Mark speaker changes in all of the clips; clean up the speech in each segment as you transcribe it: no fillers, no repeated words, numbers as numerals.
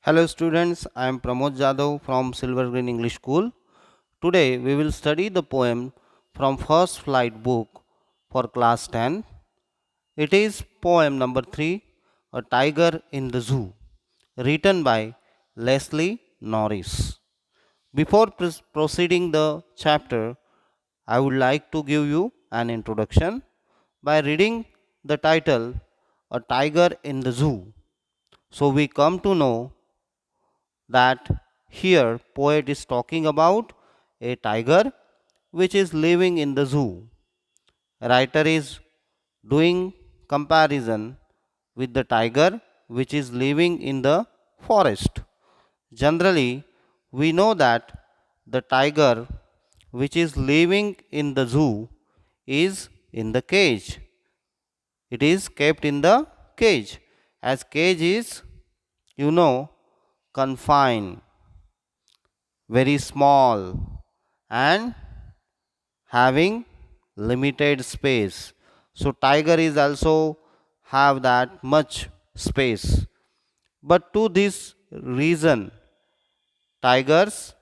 Speaker 1: Hello students, I am Pramod Jadhav from Silver Green English School. Today we will study the poem from First Flight book for class 10. It is poem number 3, A Tiger in the Zoo, written by Leslie Norris. Before proceeding the chapter, I would like to give you an introduction by reading the title A Tiger in the Zoo. So we come to know that here poet is talking about a tiger which is living in the zoo. Writer is doing comparison with the tiger which is living in the forest. Generally, we know that the tiger which is living in the zoo is in the cage. It is kept in the cage, as cage is, confined, very small, and having limited space. So tiger is also have that much space. But to this reason, tiger's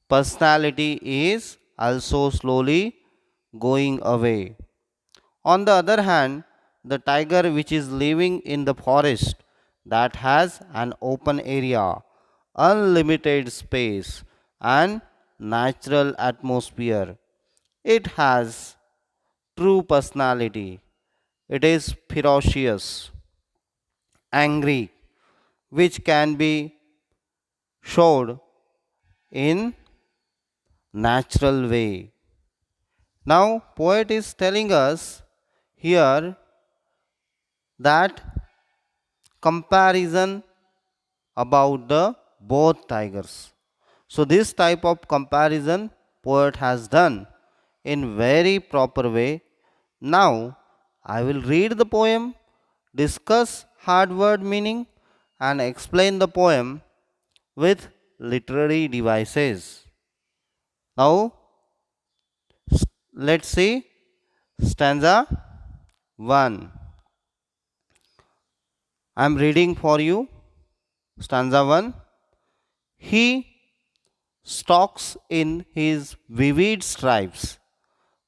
Speaker 1: personality is also slowly going away. On the other hand, the tiger which is living in the forest that has an open area, unlimited space, and natural atmosphere, it has true personality. It is ferocious, angry, which can be showed in natural way. Now, poet is telling us here that comparison about the both tigers. So this type of comparison poet has done in very proper way. Now I will read the poem, discuss hard word meaning, and explain the poem with literary devices. Now let's see stanza 1. I am reading for you stanza 1. He stalks in his vivid stripes,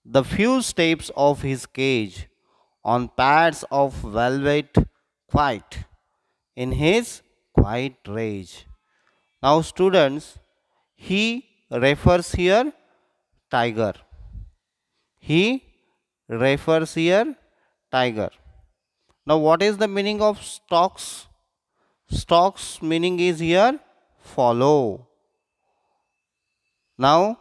Speaker 1: the few steps of his cage, on pads of velvet quiet, in his quiet rage. Now, students, he refers here tiger. He refers here tiger. Now, what is the meaning of stalks? Stalks meaning is here follow. Now,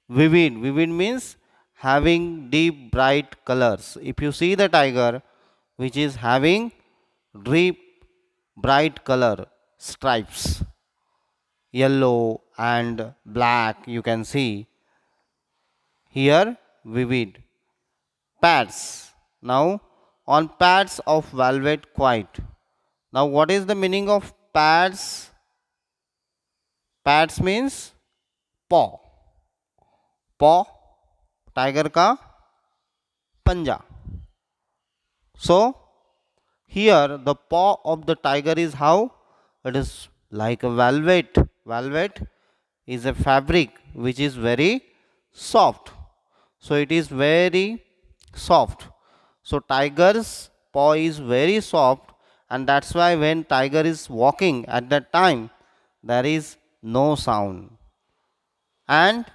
Speaker 1: vivid. Vivid means having deep bright colors. If you see the tiger which is having deep bright color stripes, yellow and black, you can see here vivid. Pads. Now on pads of velvet white. Now what is the meaning of pads? Pads means paw. Paw, tiger का पंजा. So here the paw of the tiger is how? It is like a velvet. Velvet is a fabric which is very soft. So it is very soft. So tiger's paw is very soft, and that's why when tiger is walking at that time there is no sound. And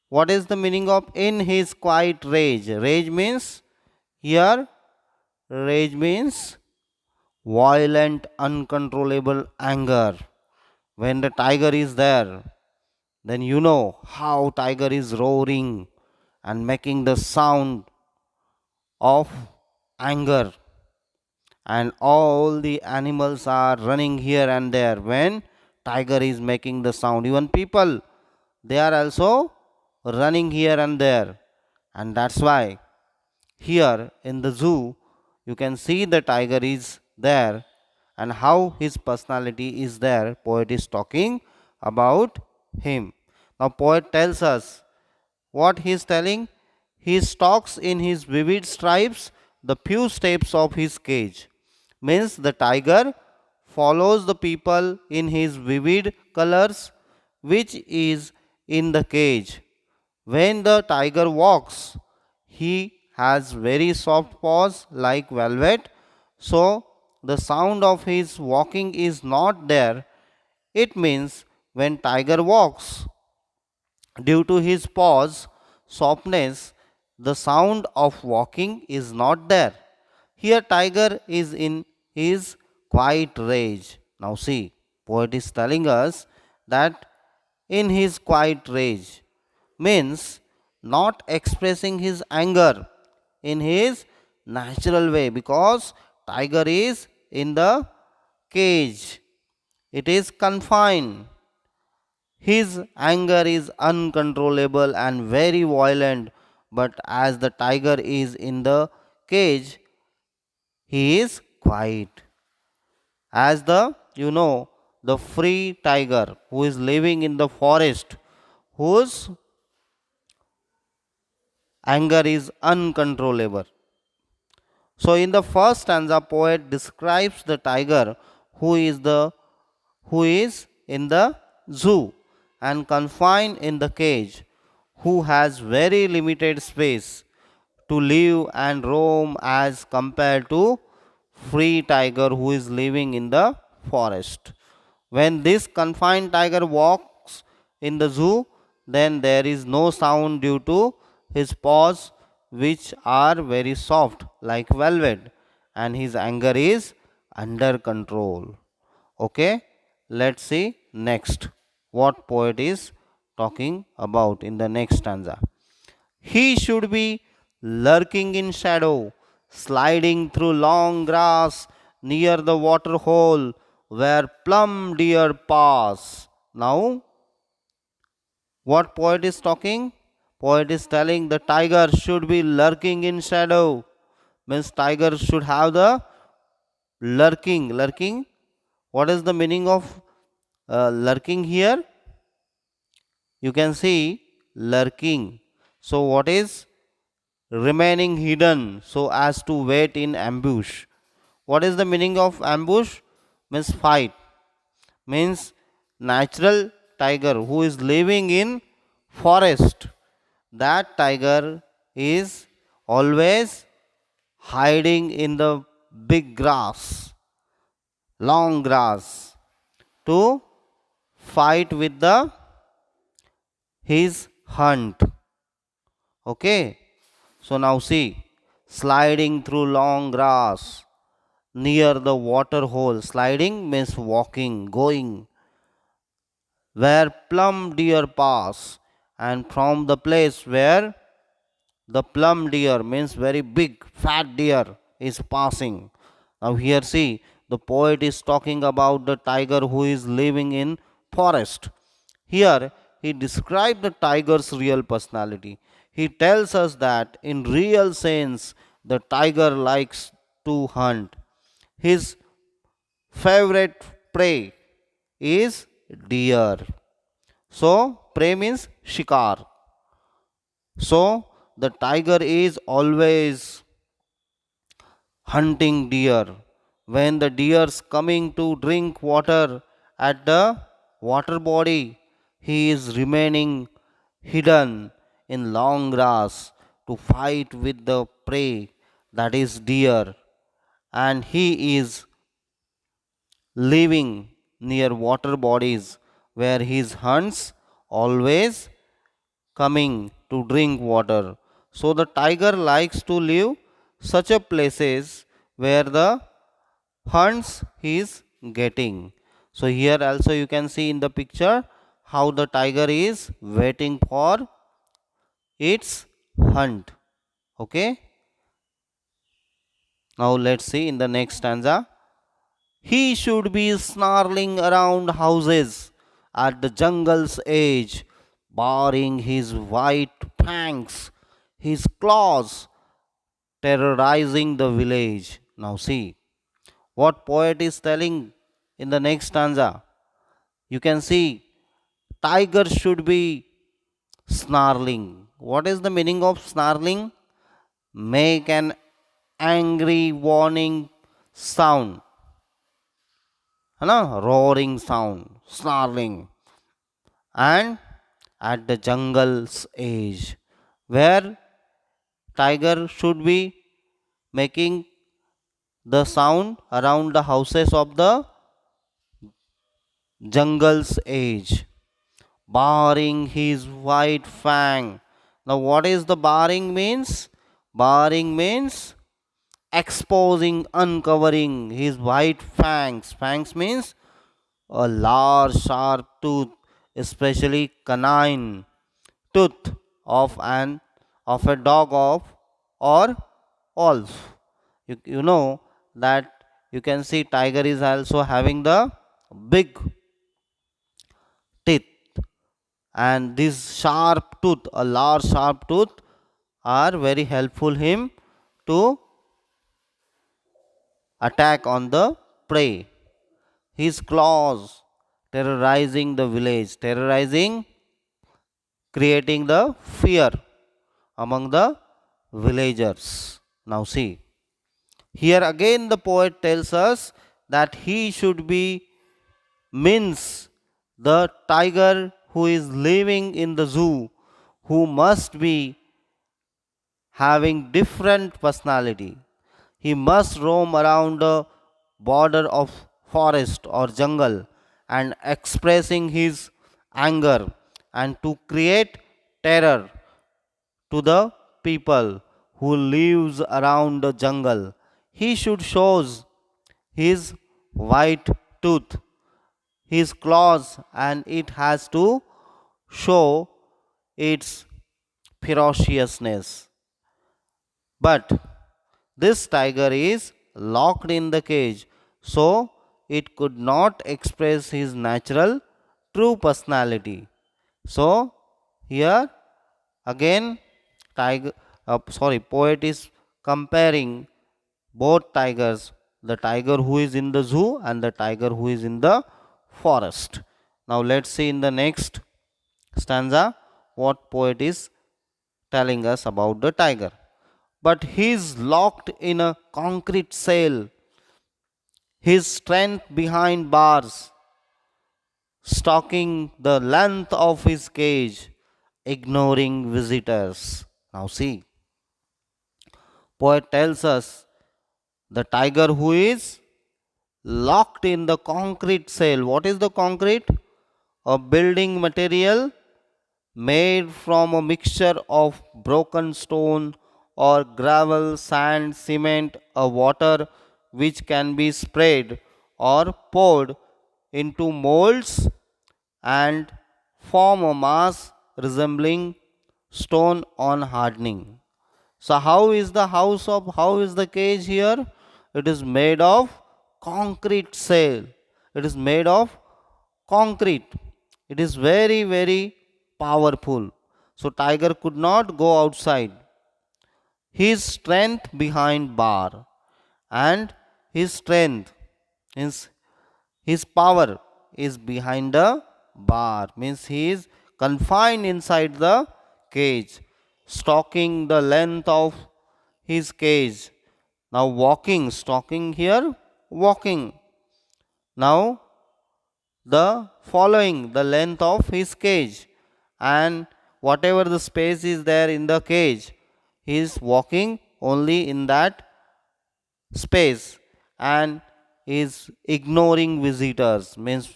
Speaker 1: what is the meaning of in his quiet rage? Rage means here, rage means violent, uncontrollable anger. When the tiger is there, then you know how tiger is roaring and making the sound of anger, and all the animals are running here and there when tiger is making the sound. Even people, they are also running here and there, and that's why here in the zoo you can see the tiger is there, and how his personality is there. Poet is talking about him. Now poet tells us what he is telling. He stalks in his vivid stripes the few steps of his cage. Means the tiger follows the people in his vivid colors, which is in the cage. When the tiger walks, he has very soft paws like velvet, so the sound of his walking is not there. It means when tiger walks, due to his paws softness, the sound of walking is not there. Here tiger is in his quiet rage. Now see, poet is telling us that in his quiet rage means not expressing his anger in his natural way, because tiger is in the cage, it is confined. His anger is uncontrollable and very violent, but as the tiger is in the cage, he is quiet. As the free tiger who is living in the forest, whose anger is uncontrollable. So in the first stanza, poet describes the tiger who is the who is in the zoo and confined in the cage, who has very limited space to live and roam as compared to free tiger who is living in the forest. When this confined tiger walks in the zoo, then there is no sound due to his paws, which are very soft like velvet, and his anger is under control. Okay, let's see next what poet is talking about in the next stanza. He should be lurking in shadow, sliding through long grass near the water hole where plum deer pass. Now, what poet is talking? Poet is telling the tiger should be lurking in shadow. Means tiger should have the lurking. Lurking. What is the meaning of lurking here? You can see lurking. So, what is remaining hidden so as to wait in ambush? What is the meaning of ambush? Means fight. Means natural tiger who is living in forest. That tiger is always hiding in the big grass, long grass, to fight with the his hunt. Okay. So now see, sliding through long grass near the water hole. Sliding means walking, going, where plum deer pass, and from the place where the plum deer means very big fat deer is passing. Now here see, the poet is talking about the tiger who is living in forest. Here he described the tiger's real personality. He tells us that in real sense the tiger likes to hunt. His favorite prey is deer. So prey means shikar. So the tiger is always hunting deer. When the deer's coming to drink water at the water body, he is remaining hidden in long grass to fight with the prey, that is deer, and he is living near water bodies where his hunts always coming to drink water. So the tiger likes to live such a places where the hunts he is getting. So here also you can see in the picture how the tiger is waiting for its hunt. Okay. Now let's see in the next stanza. He should be snarling around houses at the jungle's edge, baring his white fangs, his claws terrorizing the village. Now, see what poet is telling in the next stanza. You can see tiger should be snarling. What is the meaning of snarling? Make an angry warning sound. है ना, roaring sound, snarling, and at the jungle's edge, where tiger should be making the sound around the houses of the jungle's edge, baring his white fang. Now, what is the baring means? Baring means exposing, uncovering his white fangs. Fangs means a large, sharp tooth, especially canine tooth of a dog of or wolf. You know that you can see tiger is also having the big teeth, and this sharp tooth, a large sharp tooth, are very helpful him to attack on the prey. His claws terrorizing the village, terrorizing, creating the fear among the villagers. Now, see, here again the poet tells us that he should be means the tiger who is living in the zoo, who must be having different personality. He must roam around the border of forest or jungle and expressing his anger and to create terror to the people who lives around the jungle. He should shows his white tooth, his claws, and it has to show its ferociousness. But this tiger is locked in the cage, so it could not express his natural true personality. So here again poet is comparing both tigers, the tiger who is in the zoo and the tiger who is in the forest. Now let's see in the next stanza what poet is telling us about the tiger. But he is locked in a concrete cell, his strength behind bars, stalking the length of his cage, ignoring visitors. Now, see, poet tells us the tiger who is locked in the concrete cell. What is the concrete? A building material made from a mixture of broken stone or gravel, sand, cement, or water which can be sprayed or poured into molds and form a mass resembling stone on hardening. So how is the cage here? It is made of concrete cell. It is made of concrete. It is very, very powerful. So tiger could not go outside. His strength behind bar, and his strength is his power is behind the bar, means he is confined inside the cage, stalking the length of his cage. Now walking, stalking here, walking. Now the following the length of his cage, and whatever the space is there in the cage, he is walking only in that space and is ignoring visitors, means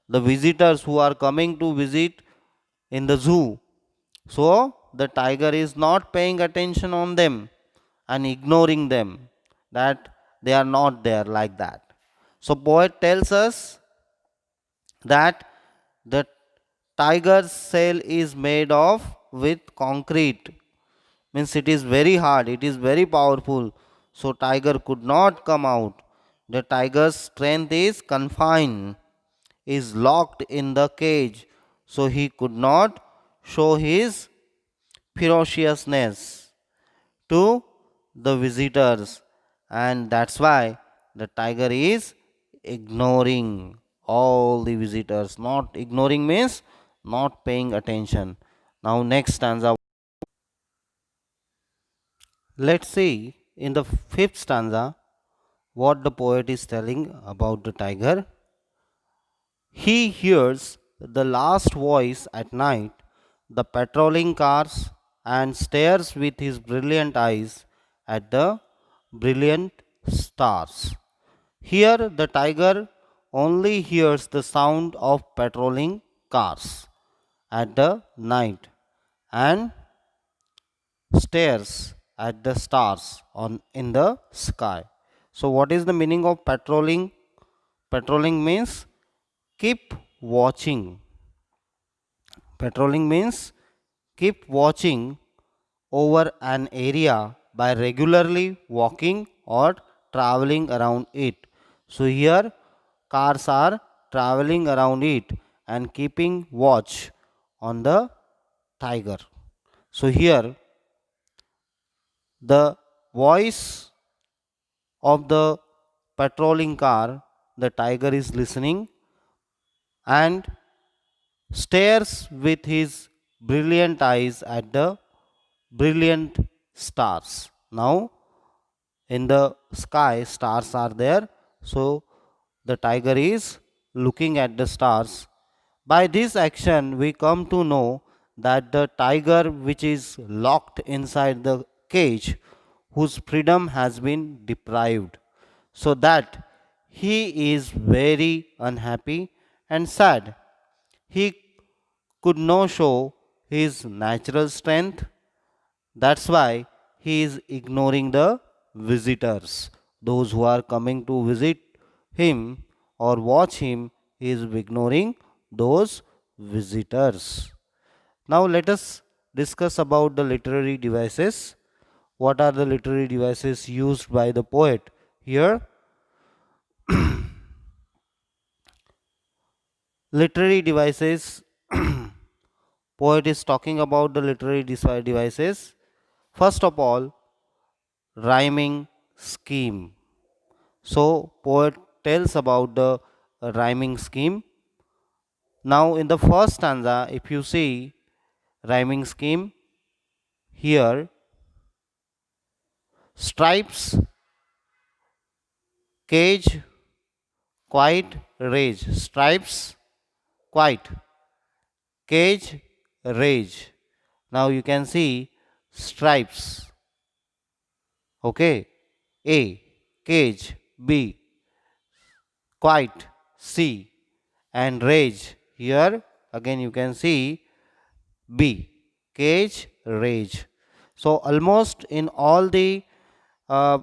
Speaker 1: the visitors who are coming to visit in the zoo. So the tiger is not paying attention on them and ignoring them, that they are not there, like that. So poet tells us that the tiger's cell is made of with concrete, means it is very hard, it is very powerful, so tiger could not come out. The tiger's strength is confined, is locked in the cage, so he could not show his ferociousness to the visitors, and that's why the tiger is ignoring all the visitors. Not ignoring means not paying attention. Now next stanza, let's see in the fifth stanza what the poet is telling about the tiger. He hears the last voice at night, the patrolling cars, and stares with his brilliant eyes at the brilliant stars. Here, the tiger only hears the sound of patrolling cars at the night and stares at the stars on in the sky. So what is the meaning of patrolling? Patrolling means keep watching. Patrolling means keep watching over an area by regularly walking or traveling around it. So here cars are traveling around it and keeping watch on the tiger. So here the voice of the patrolling car, the tiger is listening and stares with his brilliant eyes at the brilliant stars. Now, in the sky, stars are there, so the tiger is looking at the stars. By this action, we come to know that the tiger, which is locked inside the cage, whose freedom has been deprived, so that he is very unhappy and sad. He could not show his natural strength. That's why he is ignoring the visitors. Those who are coming to visit him or watch him, he is ignoring those visitors. Now let us discuss about the literary devices. What are the literary devices used by the poet? Here, literary devices, poet is talking about the literary devices. First of all, rhyming scheme. So, poet tells about the rhyming scheme. Now, in the first stanza, if you see rhyming scheme, here stripes, cage, quiet, rage. Stripes, quiet, cage, rage. Now you can see stripes. Okay. A, cage, B, quiet, C, and rage. Here again you can see B, cage, rage. So almost in all the uh,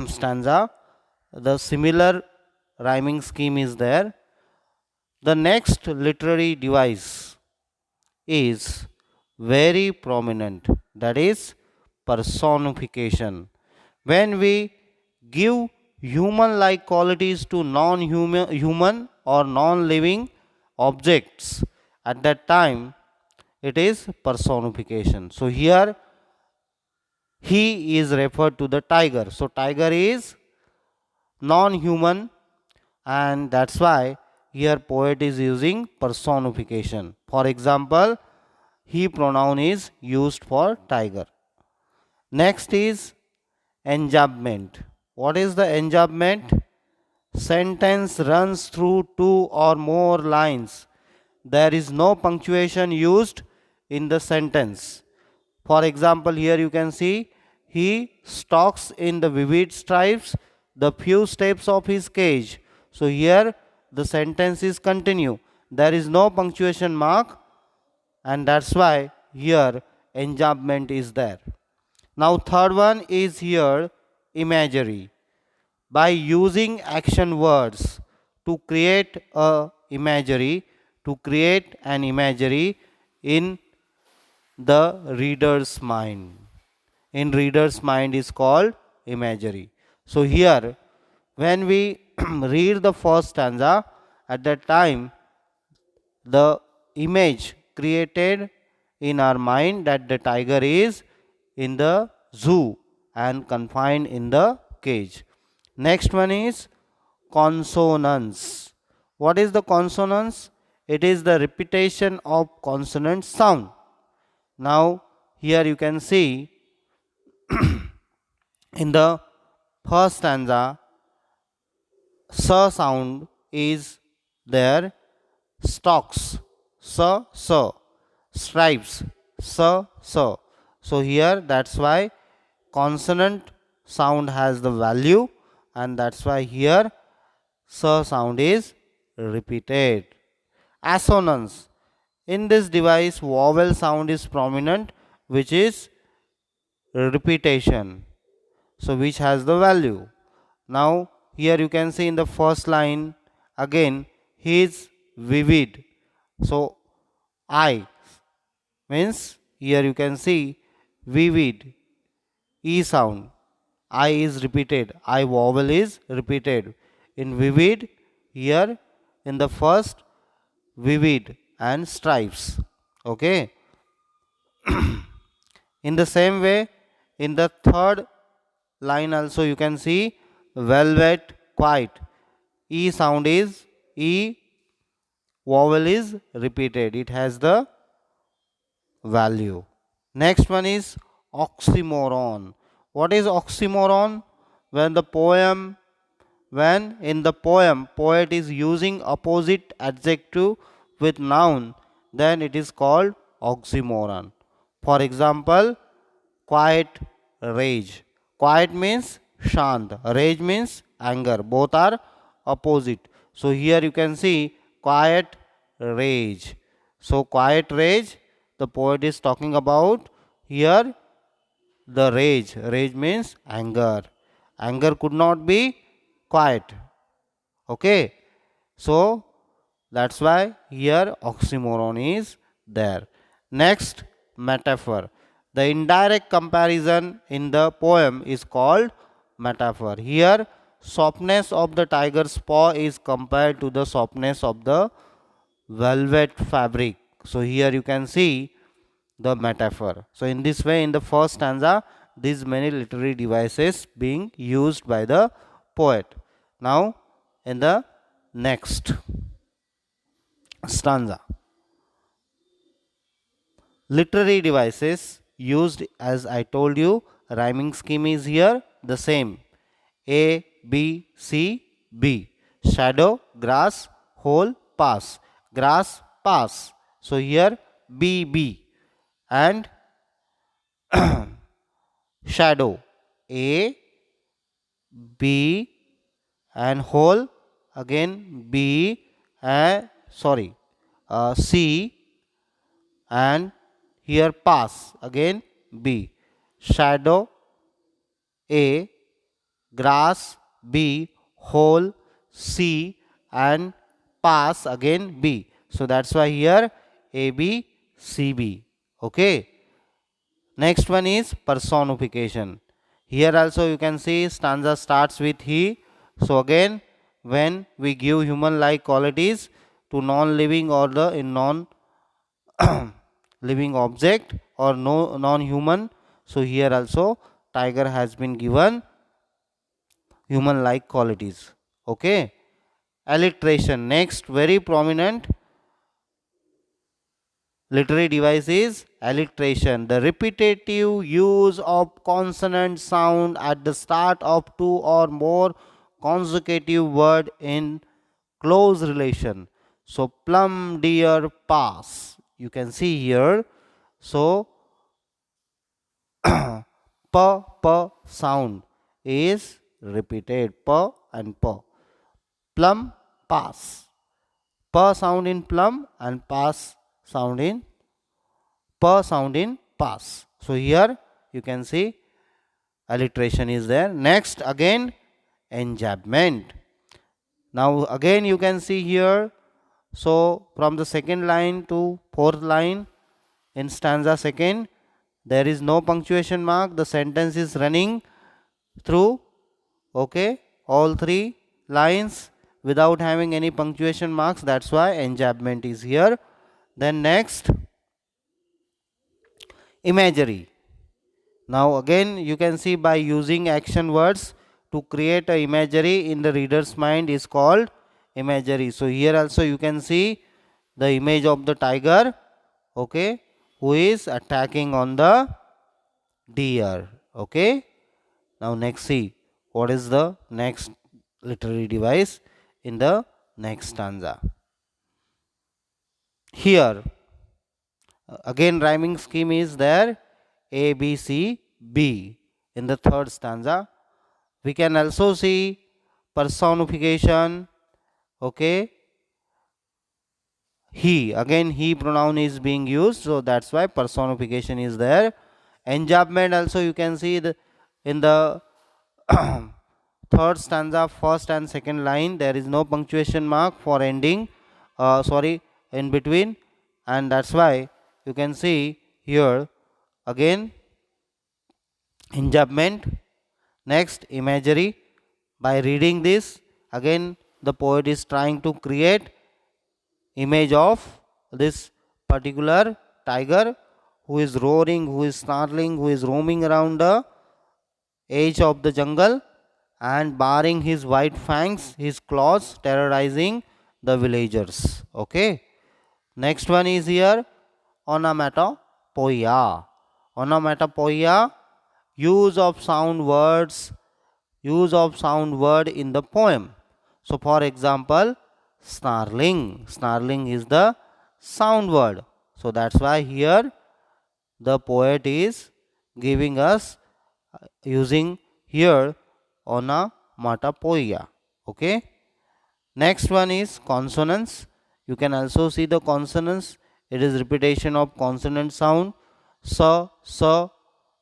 Speaker 1: stanza, the similar rhyming scheme is there. The next literary device is very prominent, that is personification. When we give human like qualities to non human or non living objects, at that time it is personification. So here he is referred to the tiger. So tiger is non human, and that's why here poet is using personification. For example, he pronoun is used for tiger. Next is enjambment. What is the enjambment? Sentence runs through two or more lines. There is no punctuation used in the sentence. For example, here you can see he stalks in the vivid stripes the few steps of his cage. So here the sentence is continue. There is no punctuation mark, and that's why here enjambment is there. Now third one is here imagery. By using action words to create a imagery, to create an imagery in the reader's mind. In reader's mind is called imagery. So here when we read the first stanza, at that time the image created in our mind that the tiger is in the zoo and confined in the cage. Next one is consonance. What is the consonance? It is the repetition of consonant sound. Now here you can see in the first stanza sa sound is there, stalks, so, stripes, so. So here that's why consonant sound has the value, and that's why here sound is repeated. Assonance. In this device, vowel sound is prominent, which is repetition. So which has the value. Now here you can see in the first line again he is vivid. So I means here you can see vivid E sound. I is repeated. I vowel is repeated. In vivid here in the first vivid and stripes. Okay. In the same way, in the third line also you can see velvet quiet. E sound is E vowel is repeated. It has the value. Next one is oxymoron. What is oxymoron? When the poem when in the poem poet is using opposite adjective with noun, then it is called oxymoron. For example, quiet, rage. Quiet means shant, rage means anger. Both are opposite. So here you can see quiet, rage. So quiet rage, the poet is talking about here the rage. Rage means anger. Anger could not be quiet. Okay. So that's why here oxymoron is there. Next, metaphor. The indirect comparison in the poem is called metaphor. Here, softness of the tiger's paw is compared to the softness of the velvet fabric. So here you can see the metaphor. So in this way, in the first stanza, these many literary devices being used by the poet. Now, in the next stanza, literary devices used as I told you, rhyming scheme is here the same. A, B, C, B. Shadow, grass, hole, pass. Grass, pass. So here B, B. And shadow, A, B, and hole again B, C, and here pass again B. Shadow A, grass B, hole C, and pass again B. So that's why here A B C B. Okay. Next one is personification. Here also you can see stanza starts with he. So again, when we give human like qualities to non-living or the in non-living object or no non-human, so here also tiger has been given human like qualities. Okay. Alliteration. Next, very prominent literary device is alliteration. The repetitive use of consonant sound at the start of two or more consecutive word in close relation. So plum, deer, pass. You can see here. So p sound is repeated. P and p. Plum, pass. P sound in plum and pass sound in pass. So here you can see alliteration is there. Next again enjambment. Now again you can see here. So from the second line to fourth line in stanza second, there is no punctuation mark. The sentence is running through, okay, all three lines without having any punctuation marks. That's why enjambment is here. Then next, imagery. Now again you can see by using action words to create a imagery in the reader's mind is called imagery. So here also you can see the image of the tiger, okay, who is attacking on the deer. Okay. Now next see what is the next literary device in the next stanza. Here again rhyming scheme is there, A, B, C, B in the third stanza. We can also see personification, okay, he, again he pronoun is being used, so that's why personification is there. Enjambment also you can see the in the third stanza, first and second line, there is no punctuation mark for ending, sorry, in between, and that's why you can see here again enjambment. Next, imagery. By reading this, again the poet is trying to create image of this particular tiger who is roaring, who is snarling, who is roaming around the edge of the jungle and baring his white fangs, his claws, terrorizing the villagers. Okay. Next one is here onomatopoeia. Onomatopoeia, use of sound words, use of sound word in the poem. So for example, snarling. Snarling is the sound word. So that's why here the poet is giving us using here onomatopoeia. Okay. Next one is consonants. You can also see the consonants. It is repetition of consonant sound. So, so.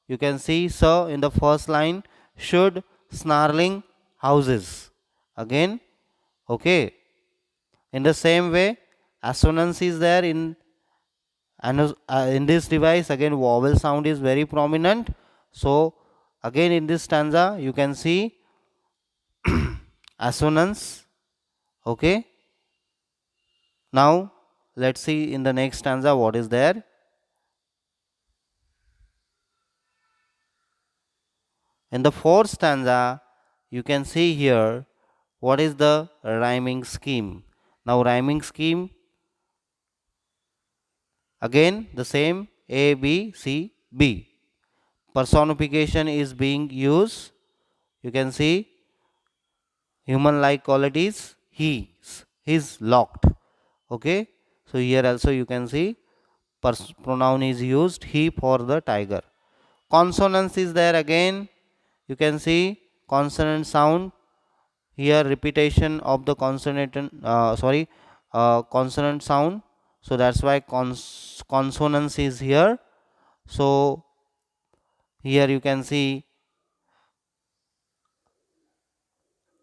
Speaker 1: You can see so in the first line. Should, snarling, houses. Again, okay. In the same way, assonance is there in and in this device. Again, vowel sound is very prominent. So again in this stanza you can see assonance. Okay. Now let's see in the next stanza what is there. In the fourth stanza you can see here what is the rhyming scheme. Now rhyming scheme, again the same, A, B, C, B. Personification is being used. You can see human like qualities, he's locked. Okay. So here also you can see pronoun is used, he, for the tiger. Consonants is there again. You can see consonant sound. Here repetition of the consonant, consonant sound. So that's why consonance is here. So here you can see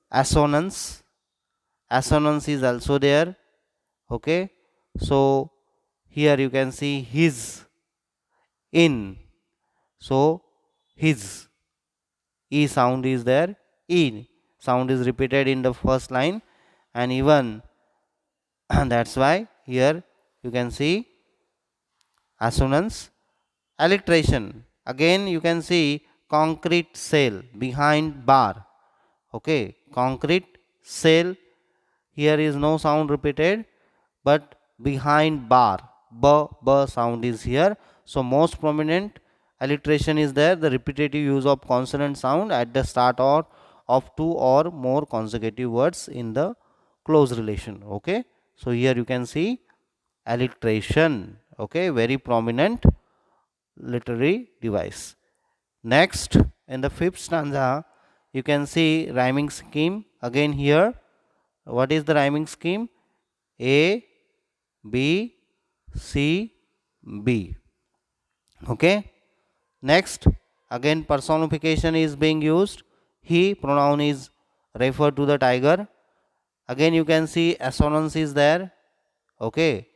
Speaker 1: assonance. Assonance is also there. Okay. So here you can see his, in. So his, e sound is there, e sound is repeated in the first line, and even that's why here you can see assonance. Alliteration, again you can see concrete cell behind bar. Okay, concrete cell, here is no sound repeated, but behind bar, b sound is here. So most prominent alliteration is there, the repetitive use of consonant sound at the start or of two or more consecutive words in the close relation. Okay, so here you can see alliteration. Okay, very prominent literary device. Next, in the fifth stanza you can see rhyming scheme. Again here, what is the rhyming scheme? A, B, C, B. Okay. Next, again personification is being used. He pronoun is referred to the tiger. Again you can see assonance is there. Okay.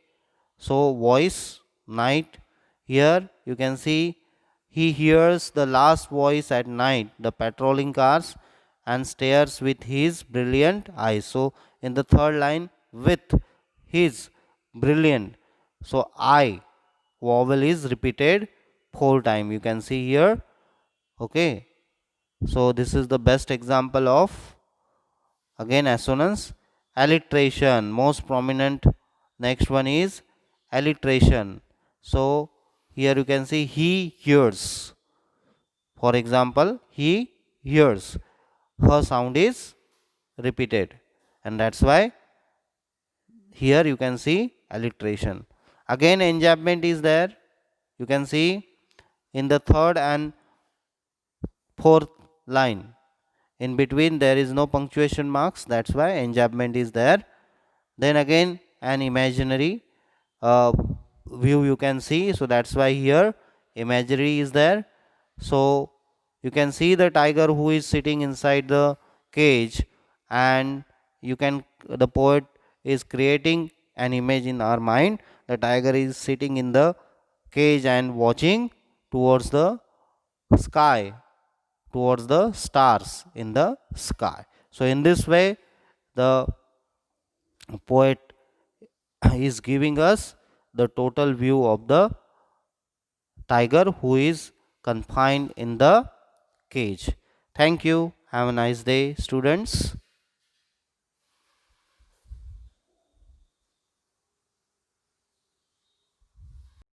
Speaker 1: So voice, night. Here you can see he hears the last voice at night, the patrolling cars, and stares with his brilliant eyes. So in the third line, with his brilliant. So I vowel is repeated 4 times. You can see here. Okay. So this is the best example of again assonance. Alliteration, most prominent. Next one is alliteration. So here you can see he hears. For example, he hears. Her sound is repeated, and that's why here you can see alliteration. Again enjambment is there. You can see in the third and fourth line. In between there is no punctuation marks. That's why enjambment is there. Then again an imaginary uh, view you can see. So that's why here imagery is there. So you can see the tiger who is sitting inside the cage, and you can the poet is creating an image in our mind. The tiger is sitting in the cage and watching towards the sky, towards the stars in the sky. So in this way the poet is giving us the total view of the tiger who is confined in the cage. Thank you. Have a nice day, students.